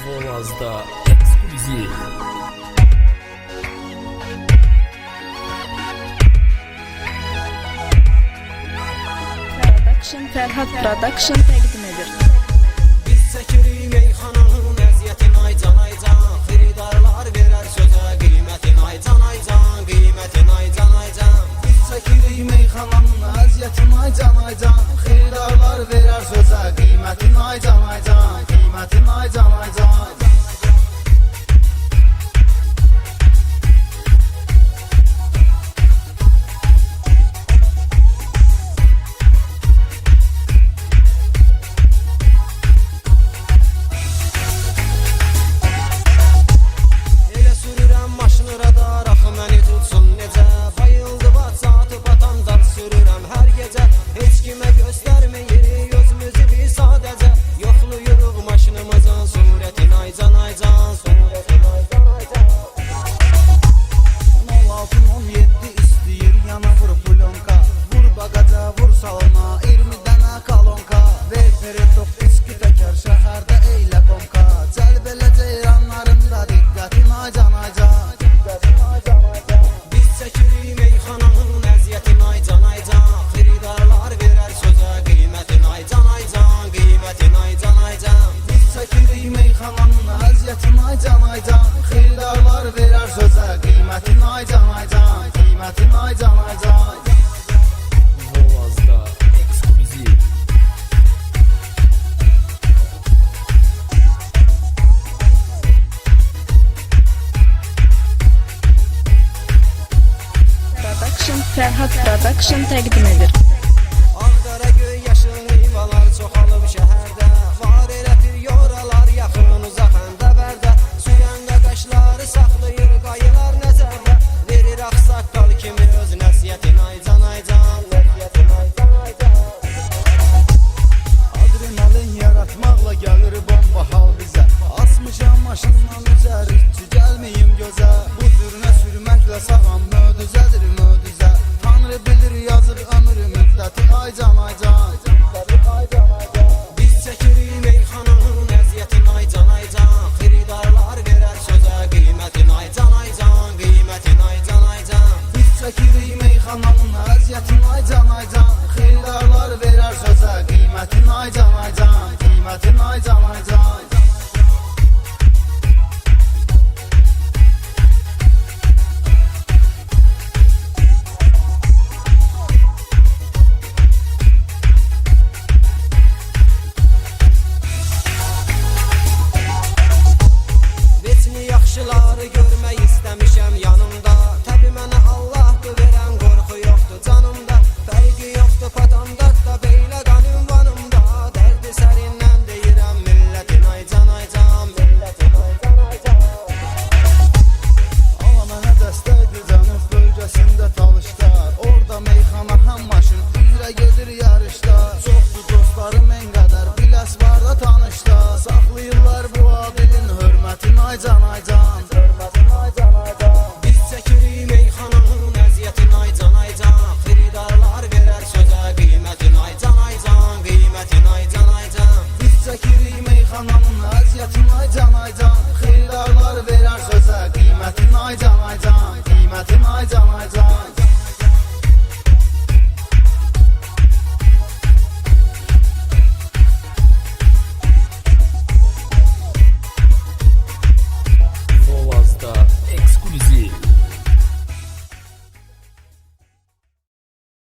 Volaz'da ekskluzif. Ferhat Production təqdim edir. Biz çəkirik meyxananın əziyyətin aycan aycan. Xiridarlar verər sözə qiymətin aycan aycan. Qiymətin aycan aycan. Biz çəkirik meyxananın əziyyətin aycan aycan. Xiridarlar verər sözə qiymətin aycan aycan. Qiymətin aycan aycan. Xiridarlar verər sözə qiymətin aycan aycan. Qiymətin aycan aycan. Volaz'da ekskluzif. Ferhat Production təqdim edir. Ağdara göy yaşıl meyvalar çoxalıb şəhərdə. Var elədir yoralar yaxın uzaq həndəvərdə. Suyanda qaşları saxlayır qayılar nəzərdə. Verir ağsaqqal kimi öz nəsiyyətin aycan aycan. Nəsiyyətin aycan aycan. Adrenalin yaratmaqla gəlir bomba hal bizə. Asmışam maşından üzər, içi gəlməyim gözə. Bu cürünə sürməklə sağam mödüzədir mödüzə. Tanrı bilir yazır ömrü müddəti aycan aycan. Biz çəkirik meyxananın əziyyətin aycan aycan. Xiridarlar verər sözə qiymətin aycan aycan. Qiymətin aycan aycan. Biz çəkirik meyxananın əziyyətin aycan aycan. Xiridarlar verər sözə qiymətin aycan aycan. Qiymətin aycan aycan. Yaxşıları görmək istəmişəm yanımda. Təbi mənə Allahdır verən, qorxu yoxdur canımda. Fərqi yoxdur patamdatda, beylə qanım vanımda. Dərdi sərindən deyirəm millətin aycan aycan. Millətin aycan aycan. Ama mənə dəstəkdir canım bölgəsində talışlar. Orada meyxana həm maşın üzrə gedir yarışda. Çoxdur dostlarım en qədər, biləs var da tanışda. Saxlayırlar bu adilin hörmətin aycan aycan.